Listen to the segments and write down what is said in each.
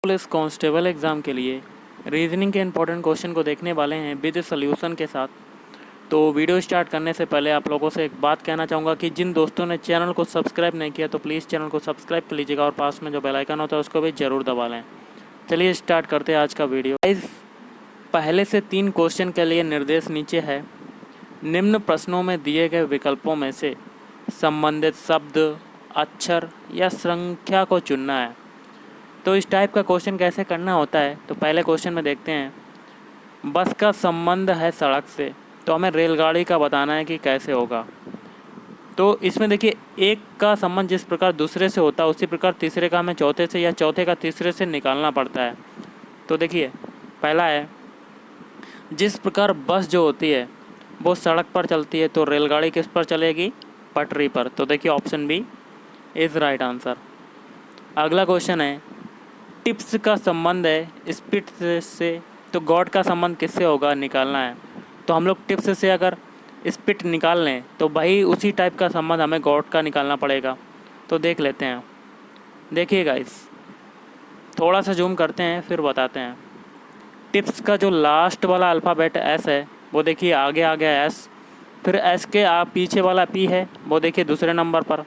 Police constable exam के लिए reasoning के इंपॉर्टेंट क्वेश्चन को देखने वाले हैं विद सॉल्यूशन के साथ। तो वीडियो स्टार्ट करने से पहले आप लोगों से एक बात कहना चाहूँगा कि जिन दोस्तों ने चैनल को सब्सक्राइब नहीं किया तो प्लीज़ चैनल को सब्सक्राइब कर लीजिएगा और पास में जो बेल आइकन होता है उसको भी ज़रूर दबा लें। चलिए स्टार्ट करते हैं आज का वीडियो। गाइस, पहले से 3 क्वेश्चन के लिए निर्देश नीचे है। निम्न प्रश्नों में दिए गए विकल्पों में से संबंधित शब्द, अक्षर या संख्या को चुनना है। तो इस टाइप का क्वेश्चन कैसे करना होता है, तो पहले क्वेश्चन में देखते हैं। बस का संबंध है सड़क से, तो हमें रेलगाड़ी का बताना है कि कैसे होगा। तो इसमें देखिए, एक का संबंध जिस प्रकार दूसरे से होता है उसी प्रकार तीसरे का हमें चौथे से या चौथे का तीसरे से निकालना पड़ता है। तो देखिए, पहला है, जिस प्रकार बस जो होती है वो सड़क पर चलती है तो रेलगाड़ी किस पर चलेगी? पटरी पर। तो देखिए option B is right answer. अगला क्वेश्चन है, टिप्स का संबंध है स्पिट से, तो गॉड का संबंध किससे होगा? निकालना है। तो हम लोग टिप्स से अगर स्पिट निकाल लें तो भाई उसी टाइप का संबंध हमें गॉड का निकालना पड़ेगा। तो देख लेते हैं। देखिए गाइस, थोड़ा सा जूम करते हैं फिर बताते हैं। टिप्स का जो लास्ट वाला अल्फ़ाबेट एस है वो देखिए आगे आ गया एस, फिर एस के आप पीछे वाला पी है वो देखिए दूसरे नंबर पर,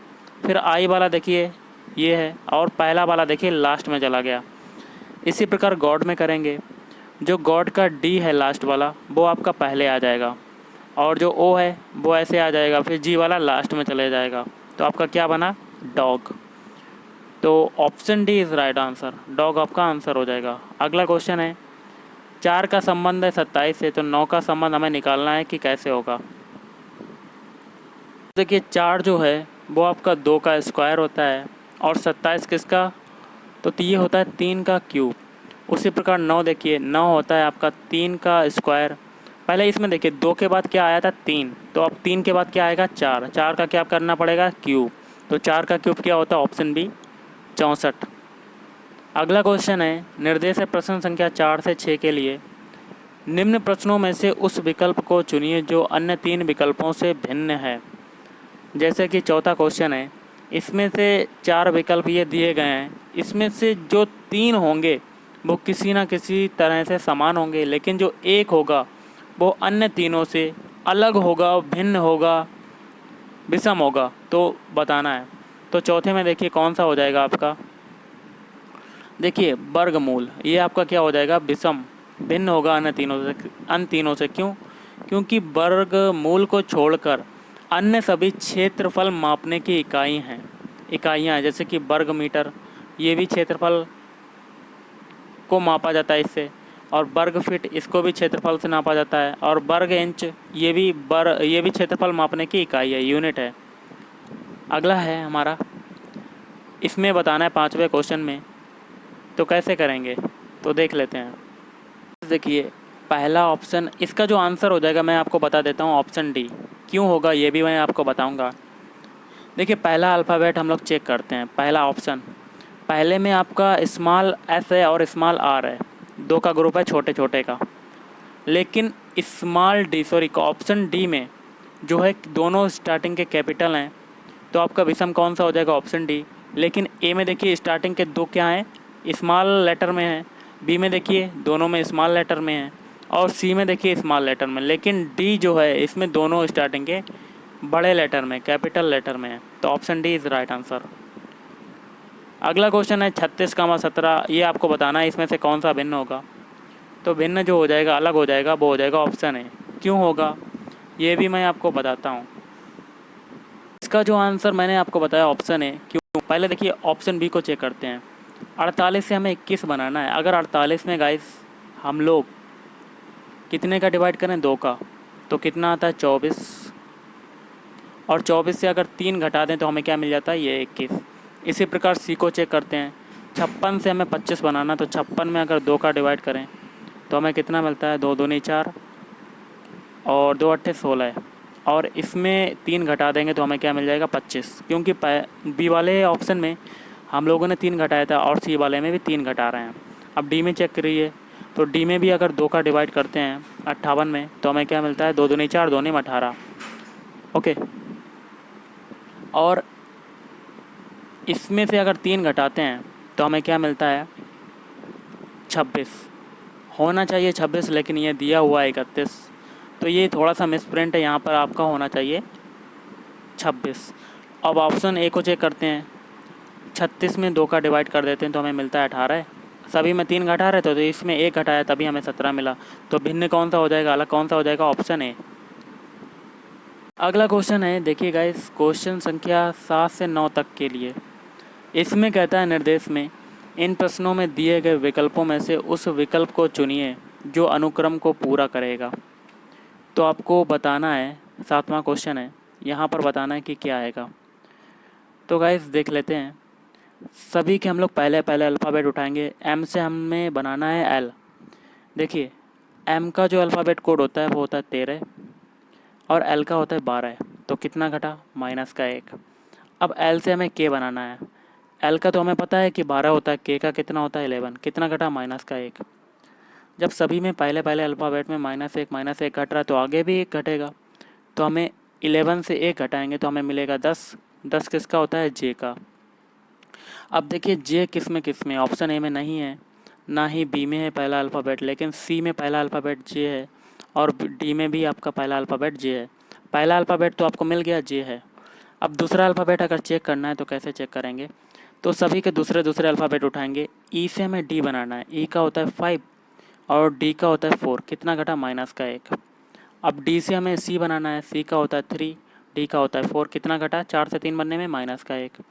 फिर आई वाला देखिए ये है, और पहला वाला देखिए लास्ट में चला गया। इसी प्रकार गॉड में करेंगे, जो गॉड का डी है लास्ट वाला वो आपका पहले आ जाएगा, और जो ओ है वो ऐसे आ जाएगा, फिर जी वाला लास्ट में चले जाएगा। तो आपका क्या बना? डॉग। तो option D is right answer, dog आपका आंसर हो जाएगा। अगला क्वेश्चन है, 4 का संबंध है 27 से, तो 9 का संबंध हमें निकालना है कि कैसे होगा। देखिए 4 जो है वो आपका 2 का स्क्वायर होता है, और 27 किसका? तो ये होता है 3 का क्यूब। उसी प्रकार 9 देखिए, 9 होता है आपका 3 का स्क्वायर। पहले इसमें देखिए 2 के बाद क्या आया था? 3, तो अब 3 के बाद क्या आएगा? 4, 4 का क्या करना पड़ेगा? क्यूब। तो 4 का क्यूब क्या होता है? Option B 64। अगला क्वेश्चन है, निर्देश है प्रश्न संख्या 4 से 6 के लिए। निम्न प्रश्नों में से उस विकल्प को चुनिए जो अन्य 3 विकल्पों से भिन्न है। जैसे कि चौथा क्वेश्चन है, इसमें से 4 विकल्प ये दिए गए हैं, इसमें से जो 3 होंगे वो किसी न किसी तरह से समान होंगे, लेकिन जो एक होगा वो अन्य तीनों से अलग होगा, भिन्न होगा, विषम होगा। तो बताना है। तो चौथे में देखिए कौन सा हो जाएगा आपका? देखिए वर्गमूल, ये आपका क्या हो जाएगा? विषम, भिन्न होगा अन्य तीनों से। क्यों? क्योंकि वर्गमूल को छोड़कर अन्य सभी क्षेत्रफल मापने की इकाइयाँ हैं, जैसे कि वर्ग मीटर, ये भी क्षेत्रफल को मापा जाता है इससे, और वर्ग फीट, इसको भी क्षेत्रफल से नापा जाता है, और वर्ग इंच, ये भी क्षेत्रफल मापने की इकाई है, यूनिट है। अगला है हमारा, इसमें बताना है 5वें क्वेश्चन में। तो कैसे करेंगे? तो देख लेते हैं। देखिए पहला ऑप्शन, इसका जो आंसर हो जाएगा मैं आपको बता देता हूँ, ऑप्शन डी। क्यों होगा ये भी मैं आपको बताऊँगा। देखिए पहला अल्फ़ाबेट हम लोग चेक करते हैं। पहला ऑप्शन, पहले में आपका स्मॉल एस है और स्मॉल आर है, 2 का ग्रुप है छोटे छोटे का। लेकिन ऑप्शन डी में जो है दोनों स्टार्टिंग के कैपिटल हैं, तो आपका विषम कौन सा हो जाएगा? Option D. लेकिन ए में देखिए स्टार्टिंग के 2 क्या हैं? स्मॉल लेटर में हैं। बी में देखिए दोनों में स्मॉल लेटर में हैं, और सी में देखिए स्मॉल लेटर में। लेकिन डी जो है इसमें दोनों स्टार्टिंग के बड़े लेटर में, कैपिटल लेटर में है। तो option D is right answer. अगला क्वेश्चन है 36, 17, ये आपको बताना है इसमें से कौन सा भिन्न होगा। तो भिन्न जो हो जाएगा, अलग हो जाएगा, वो हो जाएगा ऑप्शन है। क्यों होगा ये भी मैं आपको बताता हूँ। इसका जो आंसर मैंने आपको बताया ऑप्शन है। क्यों? पहले देखिए ऑप्शन बी को चेक करते हैं। 48 से हमें 21 बनाना है। अगर 48 में गाइस हम लोग कितने का डिवाइड करें? 2 का, तो कितना आता है? 24, और 24 से अगर 3 घटा दें तो हमें क्या मिल जाता है? ये 21। इसी प्रकार सी को चेक करते हैं। 56 से हमें 25 बनाना, तो 56 में अगर 2 का डिवाइड करें तो हमें कितना मिलता है? 2 दूनी 4, और 2 अट्ठे 16 है, और इसमें 3 घटा देंगे तो हमें क्या मिल जाएगा? 25। क्योंकि बी वाले ऑप्शन में हम लोगों ने 3 घटाया था, और सी वाले में भी 3 घटा रहे हैं। अब डी में चेक करिए, तो डी में भी अगर 2 का डिवाइड करते हैं 58 में, तो हमें क्या मिलता है? 2 दूनी 4, 2 में 18। ओके, और इसमें से अगर 3 घटाते हैं तो हमें क्या मिलता है? 26 होना चाहिए 26, लेकिन ये दिया हुआ है 31, तो ये थोड़ा सा मिसप्रिंट है, यहाँ पर आपका होना चाहिए 26। अब ऑप्शन ए को चेक करते हैं। 36 में 2 का डिवाइड कर देते हैं तो हमें मिलता है 18। सभी में 3 घटा रहे थे तो इसमें 1 घटाया तभी हमें 17 मिला। तो भिन्न कौन सा हो जाएगा, अलग कौन सा हो जाएगा, ऑप्शन ए। अगला क्वेश्चन है, देखिए गाइस, क्वेश्चन संख्या 7 से 9 तक के लिए। इसमें कहता है निर्देश में इन प्रश्नों में दिए गए विकल्पों में से उस विकल्प को चुनिए जो अनुक्रम को पूरा करेगा। तो आपको बताना है, 7वां क्वेश्चन है, यहाँ पर बताना है कि क्या आएगा। तो गाइस देख लेते हैं। सभी के हम लोग पहले पहले अल्फ़ाबेट उठाएंगे। एम से हमें बनाना है एल। देखिए एम का जो अल्फ़ाबेट कोड होता है वो होता है 13 और एल का होता है 12। तो कितना घटा, माइनस का 1। अब एल से हमें के बनाना है। एल का तो हमें पता है कि 12 होता है, के का कितना होता है 11। कितना घटा, माइनस का 1। जब सभी में पहले पहले अल्फ़ाबेट में -1 घट रहा है तो आगे भी 1 घटेगा। तो हमें 11 से 1 घटाएंगे तो हमें मिलेगा 10। 10 किसका होता है, जे का। अब देखिए जे किस में, ऑप्शन ए में नहीं है, ना ही बी में है पहला अल्फ़ाबेट, लेकिन सी में पहला अल्फ़ाबेट जे है और डी में भी आपका पहला अल्फ़ाबेट जे है। पहला अल्फ़ाबेट तो आपको मिल गया, जे है। अब दूसरा अल्फ़ाबेट अगर चेक करना है तो कैसे चेक करेंगे, तो सभी के दूसरे दूसरे अल्फ़ाबेट उठाएंगे। ई से हमें डी बनाना है। ई का होता है 5 और डी का होता है 4। कितना घटा, माइनस का 1। अब डी से हमें सी बनाना है। सी का होता है 3, डी का होता है 4। कितना घटा, 4 से 3 बनने में माइनस का 1।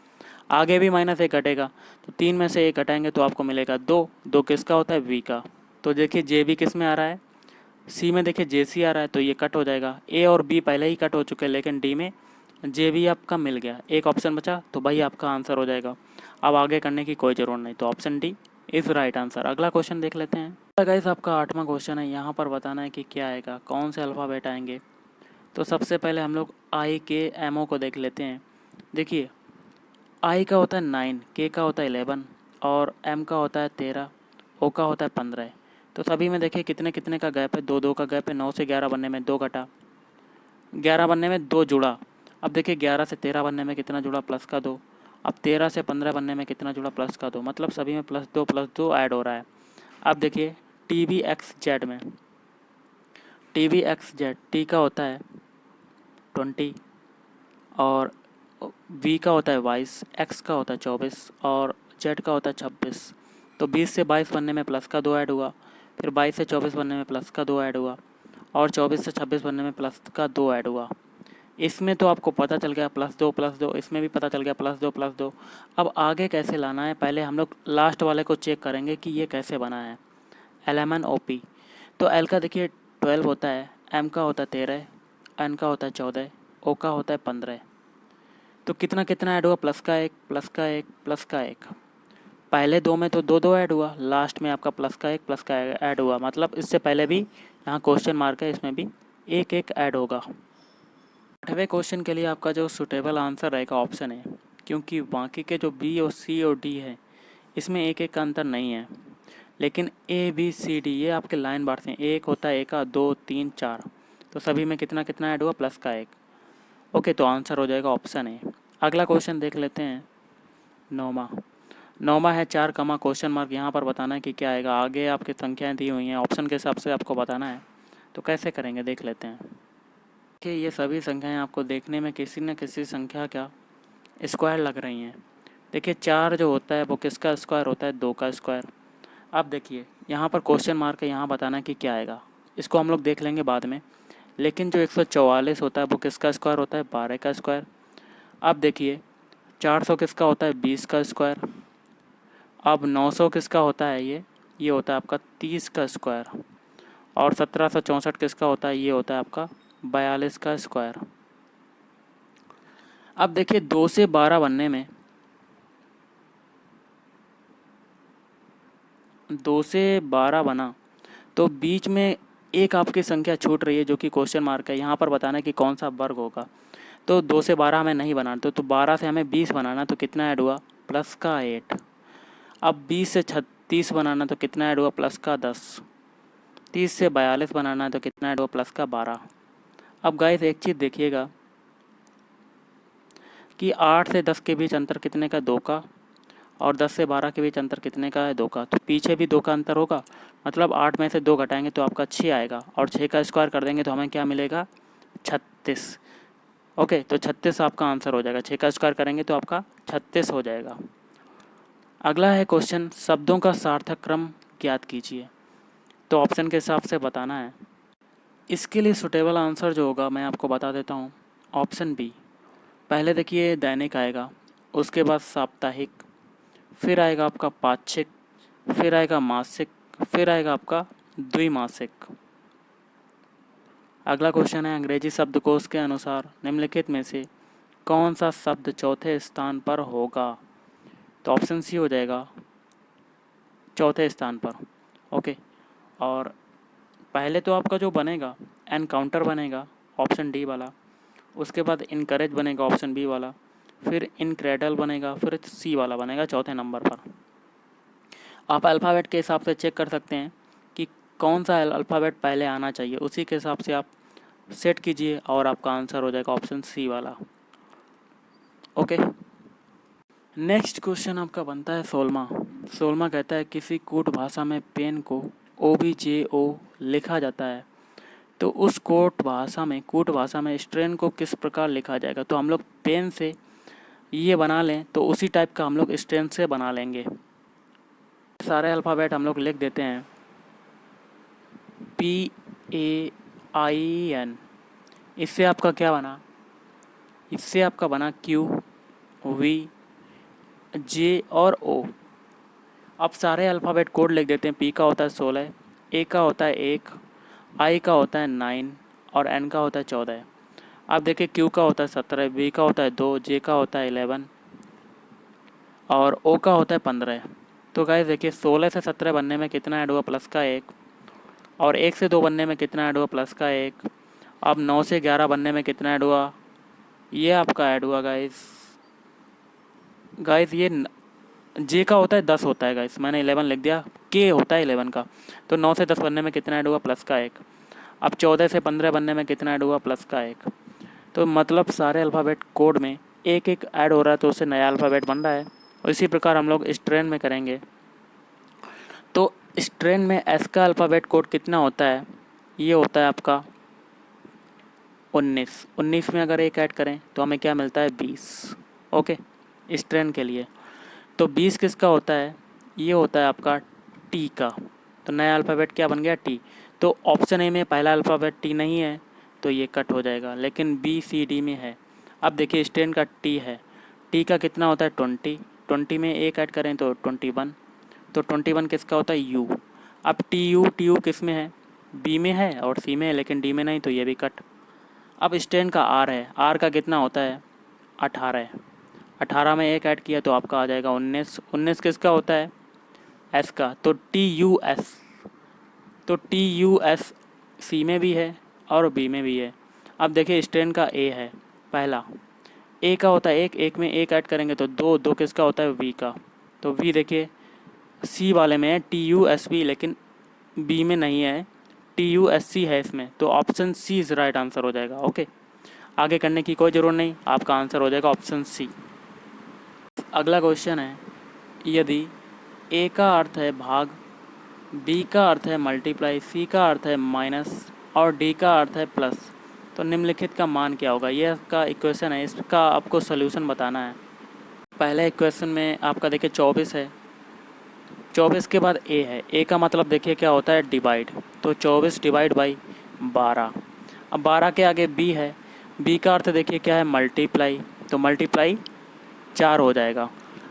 आगे भी -1 घटेगा तो 3 में से 1 घटाएंगे तो आपको मिलेगा 2। 2 किसका होता है, वी का। तो देखिए जे भी किस में आ रहा है, सी में। देखिए जे सी आ रहा है तो ये कट हो जाएगा। ए और बी पहले ही कट हो चुके हैं, लेकिन डी में जे भी आपका मिल गया। एक ऑप्शन बचा तो भाई आपका आंसर हो जाएगा। अब आगे करने की कोई ज़रूरत नहीं, तो option D is right answer. अगला क्वेश्चन देख लेते हैं। गाइस आपका 8वां क्वेश्चन है, यहाँ पर बताना है कि क्या आएगा, कौन से अल्फ़ाबेट आएंगे। तो सबसे पहले हम लोग आई के एम ओ को देख लेते हैं। देखिए आई का होता है 9, के का होता है 11 और एम का होता है 13, ओ का होता है 15। तो सभी में देखिए कितने कितने का गैप है, 2 2 का गैप है। 9 से 11 बनने में 2 घटा, 11 बनने में 2 जुड़ा। अब देखिए 11 से 13 बनने में कितना जुड़ा, प्लस का 2। अब 13 से 15 बनने में कितना जुड़ा, प्लस का 2। मतलब सभी में प्लस दो ऐड हो रहा है। अब देखिए टी बी एक्स जेड में, T B X Z, T का होता है 20 और वी का होता है 22, एक्स का होता है 24 और जेड का होता है 26। तो 20 से 22 बनने में प्लस का 2 ऐड हुआ, फिर 22 से 24 बनने में प्लस का 2 ऐड हुआ और 24 से 26 बनने में प्लस का 2 ऐड हुआ। इसमें तो आपको पता चल गया +2, इसमें भी पता चल गया +2। अब आगे कैसे लाना है, पहले हम लोग लास्ट वाले को चेक करेंगे कि ये कैसे बना है। LMNOP, तो एल का देखिए 12 होता है, एम का होता है 13, एन का होता है 14, ओ का होता है 15। तो कितना कितना ऐड हुआ, प्लस का 1, प्लस का 1, प्लस का 1। पहले 2 में तो 2 2 ऐड हुआ, लास्ट में आपका प्लस का 1 प्लस का ऐड हुआ। मतलब इससे पहले भी यहाँ क्वेश्चन मार्क है, इसमें भी 1 1 ऐड होगा। 8वें क्वेश्चन के लिए आपका जो सूटेबल आंसर रहेगा ऑप्शन है, क्योंकि बाकी के जो बी और सी और डी है इसमें 1 1 का अंतर नहीं है, लेकिन ए बी सी डी ये आपके लाइन बार से एक होता है, 1 2 3 4। तो सभी में कितना कितना ऐड हुआ, प्लस का 1। ओके, तो आंसर हो जाएगा ऑप्शन ए। अगला क्वेश्चन देख लेते हैं। 9वां है 4 कमा क्वेश्चन मार्क। यहाँ पर बताना है कि क्या आएगा। आगे आपकी संख्याएं दी हुई हैं, ऑप्शन के हिसाब से आपको बताना है। तो कैसे करेंगे देख लेते हैं। देखिए ये सभी संख्याएं आपको देखने में किसी न किसी संख्या का स्क्वायर लग रही हैं। देखिए 4 जो होता है वो किसका स्क्वायर होता है, 2 का स्क्वायर। अब देखिए यहाँ पर क्वेश्चन मार्क है, यहाँ बताना है कि क्या आएगा। इसको हम लोग देख लेंगे बाद में। लेकिन जो 144 होता है वो किसका स्क्वायर होता है, 12 का स्क्वायर। अब देखिए 400 किसका होता है, 20 का स्क्वायर। अब 900 किसका होता है, ये होता है आपका 30 का स्क्वायर। और 1764 किसका होता है, ये होता है आपका 42 का स्क्वायर। अब देखिए 2 से 12 बनने में, 2 से 12 बना तो बीच में एक आपकी संख्या छूट रही है जो कि क्वेश्चन मार्क है। यहाँ पर बताना है कि कौन सा वर्ग होगा। तो 2 से 12 हमें नहीं बनाना, तो 12 से हमें 20 बनाना, तो कितना ऐड हुआ, प्लस का 8। अब 20 से 36 बनाना तो कितना ऐड हुआ, प्लस का 10। 30 से 42 बनाना है तो कितना ऐड हुआ, प्लस का 12। अब गाइस एक चीज़ देखिएगा कि 8 से 10 के बीच अंतर कितने का, 2 का। और 10 से 12 के बीच अंतर कितने का है? 2 का। तो पीछे भी 2 का अंतर होगा, मतलब 8 में से 2 घटाएंगे तो आपका 6 आएगा, और 6 का स्क्वायर कर देंगे तो हमें क्या मिलेगा? 36। ओके, तो 36 आपका आंसर हो जाएगा। 6 का स्क्वायर करेंगे तो आपका 36 हो जाएगा। अगला है क्वेश्चन, शब्दों का सार्थक क्रम ज्ञात कीजिए। तो ऑप्शन के हिसाब से बताना है। इसके लिए सुटेबल आंसर जो होगा मैं आपको बता देता हूँ। ऑप्शन बी, पहले देखिए दैनिक आएगा, उसके बाद साप्ताहिक, फिर आएगा आपका पाक्षिक, फिर आएगा मासिक, फिर आएगा आपका द्विमासिक। अगला क्वेश्चन है, अंग्रेजी शब्दकोश के अनुसार निम्नलिखित में से कौन सा शब्द चौथे स्थान पर होगा? तो ऑप्शन सी हो जाएगा चौथे स्थान पर। ओके, और पहले तो आपका जो बनेगा एनकाउंटर बनेगा, ऑप्शन डी वाला, उसके बाद इनकरेज बनेगा, ऑप्शन बी वाला, फिर इनक्रेडल बनेगा, फिर सी वाला बनेगा चौथे नंबर पर। आप अल्फ़ाबेट के हिसाब से चेक कर सकते हैं कि कौन सा अल्फ़ाबेट पहले आना चाहिए, उसी के हिसाब से आप सेट कीजिए और आपका आंसर हो जाएगा ऑप्शन सी वाला। ओके, नेक्स्ट क्वेश्चन आपका बनता है 16वां कहता है किसी कूट भाषा में पेन को OBJO लिखा जाता है, तो उस कूट भाषा में स्ट्रेन को किस प्रकार लिखा जाएगा? तो हम लोग पेन से ये बना लें तो उसी टाइप का हम लोग स्ट्रेन से बना लेंगे। सारे अल्फ़ाबेट हम लोग लिख देते हैं, PAIN। इससे आपका क्या बना? इससे आपका बना QVJ और O। अब सारे अल्फ़ाबेट कोड लिख देते हैं। P का होता है 16, A का होता है 1, I का होता है 9 और N का होता है 14। अब देखिए Q का होता है 17, B का होता है 2, J का होता है 11 और O का होता है 15। तो गाइस देखिए 16 से 17 बनने में कितना ऐड हुआ? प्लस का 1, और 1 से 2 बनने में कितना ऐड हुआ? प्लस का 1। अब 9 से 11 बनने में कितना ऐड हुआ? ये आपका ऐड हुआ गाइस ये J का होता है 10 होता है गाइस, मैंने 11 लिख दिया, K होता है 11 का। तो 9 से 10 बनने में कितना ऐड हुआ? प्लस का 1। अब 14 से 15 बनने में कितना ऐड हुआ? प्लस का 1। तो मतलब सारे अल्फ़ाबेट कोड में एक एक ऐड हो रहा है, तो उससे नया अल्फ़ाबेट बन रहा है। और इसी प्रकार हम लोग स्ट्रेन में करेंगे। तो स्ट्रेन में एस का अल्फ़ाबेट कोड कितना होता है? ये होता है आपका 19। 19 में अगर एक ऐड करें तो हमें क्या मिलता है? 20। ओके, स्ट्रेन के लिए। तो 20 किसका होता है? ये होता है आपका टी का। तो नया अल्फ़ाबेट क्या बन गया? टी। तो ऑप्शन ए में पहला अल्फ़ाबेट टी नहीं है तो ये कट हो जाएगा, लेकिन BCD में है। अब देखिए स्ट्रेन का टी है, टी का कितना होता है? 20। 20 में एक ऐड करें तो 21। तो 21 किसका होता है? यू। अब टी यू किस में है? बी में है और सी में है, लेकिन डी में नहीं, तो ये भी कट। अब स्ट्रेन का आर है, आर का कितना होता है? 18। 18 में एक ऐड किया तो आपका आ जाएगा 19। 19 किसका होता है? एस का। तो TUS। तो TUS सी में भी है और बी में भी है। अब देखिए स्ट्रेन का ए है, पहला ए का होता है एक में एक ऐड करेंगे तो दो किसका होता है? वी का। तो वी देखिए सी वाले में है TUSV, लेकिन बी में नहीं है, TUSC है इसमें। तो option C is right answer हो जाएगा। ओके, आगे करने की कोई ज़रूरत नहीं, आपका आंसर हो जाएगा ऑप्शन सी। अगला क्वेश्चन है, यदि ए का अर्थ है भाग, बी का अर्थ है मल्टीप्लाई, सी का अर्थ है माइनस और डी का अर्थ है प्लस, तो निम्नलिखित का मान क्या होगा? ये आपका इक्वेशन है, इसका आपको सलूशन बताना है। पहले इक्वेशन में आपका देखिए 24 है, 24 के बाद ए है, ए का मतलब देखिए क्या होता है? डिवाइड। तो 24 डिवाइड बाई 12। अब 12 के आगे बी है, बी का अर्थ देखिए क्या है? मल्टीप्लाई। तो मल्टीप्लाई 4 हो जाएगा।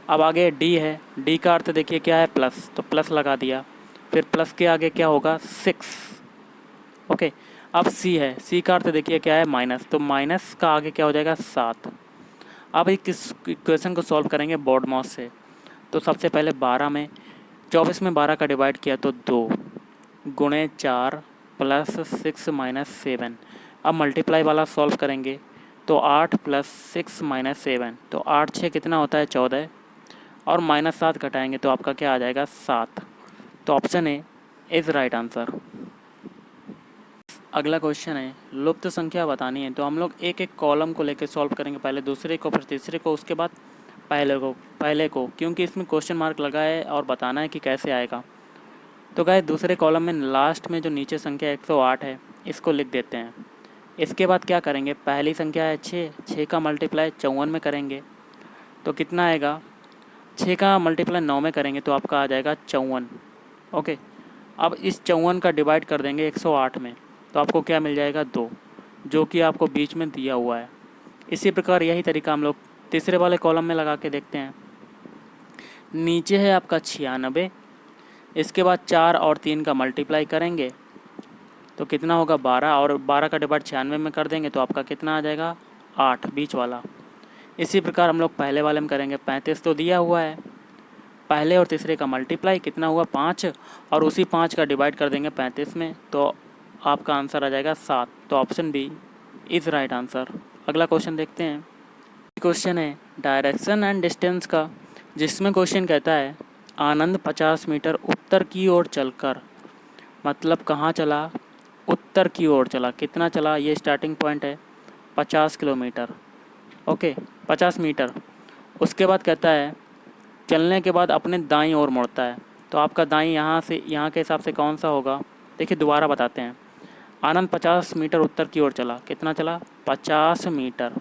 अब आगे डी है, डी का अर्थ देखिए क्या है? प्लस। तो प्लस लगा दिया, फिर प्लस के आगे क्या होगा? 6। ओके, अब सी है, सी का अर्थ देखिए क्या है? माइनस। तो माइनस का आगे क्या हो जाएगा? 7। अब इस इक्वेशन को सॉल्व करेंगे बोर्ड मास से। तो सबसे पहले 12 में 24 में 12 का डिवाइड किया तो 2 गुणे 4 प्लस 6 माइनस 7। अब मल्टीप्लाई वाला सॉल्व करेंगे तो 8 प्लस 6 माइनस 7, तो 8 6 कितना होता है? 14, और माइनस 7 घटाएंगे तो आपका क्या आ जाएगा? 7। तो option A is right answer. अगला क्वेश्चन है, लुप्त संख्या बतानी है। तो हम लोग एक एक कॉलम को लेकर सॉल्व करेंगे, पहले दूसरे को, फिर तीसरे को, उसके बाद पहले को क्योंकि इसमें क्वेश्चन मार्क लगा है और बताना है कि कैसे आएगा। तो गाइस दूसरे कॉलम में लास्ट में जो नीचे संख्या 108 है इसको लिख देते हैं। इसके बाद क्या करेंगे, पहली संख्या है 6 का मल्टीप्लाई 54 में करेंगे तो कितना आएगा, 6 का मल्टीप्लाई 9 में करेंगे तो आपका आ जाएगा 54। ओके, अब इस 54 का डिवाइड कर देंगे 108 में तो आपको क्या मिल जाएगा 2, जो कि आपको बीच में दिया हुआ है। इसी प्रकार यही तरीका हम लोग तीसरे वाले कॉलम में लगा के देखते हैं। नीचे है आपका 96, इसके बाद 4 और 3 का मल्टीप्लाई करेंगे तो कितना होगा 12, और 12 का डिवाइड 96 में कर देंगे तो आपका कितना आ जाएगा 8, बीच वाला। इसी प्रकार हम लोग पहले वाले में करेंगे, 35 तो दिया हुआ है, पहले और तीसरे का मल्टीप्लाई कितना हुआ 5, और उसी 5 का डिवाइड कर देंगे 35 में तो आपका आंसर आ जाएगा 7। तो option B is right answer. अगला क्वेश्चन देखते हैं। क्वेश्चन है डायरेक्शन एंड डिस्टेंस का, जिसमें क्वेश्चन कहता है आनंद 50 मीटर उत्तर की ओर चलकर, मतलब कहाँ चला, उत्तर की ओर चला, कितना चला, ये स्टार्टिंग पॉइंट है 50 किलोमीटर, ओके 50 मीटर। उसके बाद कहता है चलने के बाद अपने दाईं ओर मुड़ता है, तो आपका दाईं यहाँ से यहाँ के हिसाब से कौन सा होगा, देखिए दोबारा बताते हैं। आनंद 50 मीटर उत्तर की ओर चला, कितना चला 50 मीटर।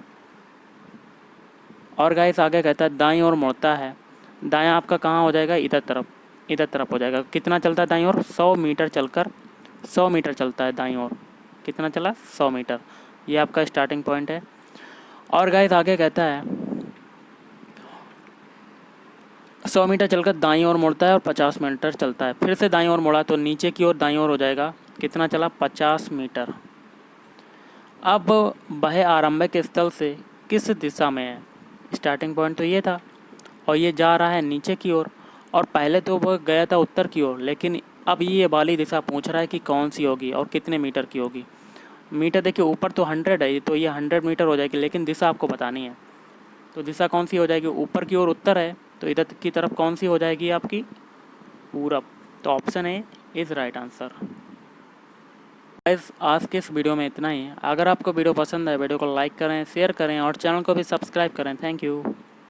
और गाइस आगे कहता है दाईं ओर मुड़ता है, दायां आपका कहाँ हो जाएगा, इधर तरफ हो जाएगा। कितना चलता है दाईं ओर, 100 मीटर चलकर 100 मीटर चलता है दाईं ओर, कितना चला 100 मीटर। ये आपका स्टार्टिंग पॉइंट है। और गाइस आगे कहता है 100 मीटर चलकर दाईं ओर मुड़ता है और 50 मीटर चलता है, फिर से दाईं ओर मुड़ा तो नीचे की ओर दाईं ओर हो जाएगा, कितना चला 50 मीटर। अब वह आरंभिक स्थल से किस दिशा में है, स्टार्टिंग पॉइंट तो ये था और ये जा रहा है नीचे की ओर, और पहले तो वह गया था उत्तर की ओर, लेकिन अब ये वाली दिशा पूछ रहा है कि कौन सी होगी और कितने मीटर की होगी। मीटर देखिए ऊपर तो 100 है तो ये 100 मीटर हो जाएगी, लेकिन दिशा आपको बतानी है। तो दिशा कौन सी हो जाएगी, ऊपर की ओर उत्तर है तो इधर की तरफ कौन सी हो जाएगी आपकी, पूरब। तो option A is right answer. Guys आज के इस वीडियो में इतना ही। अगर आपको वीडियो पसंद है वीडियो को लाइक करें, शेयर करें और चैनल को भी सब्सक्राइब करें। Thank you.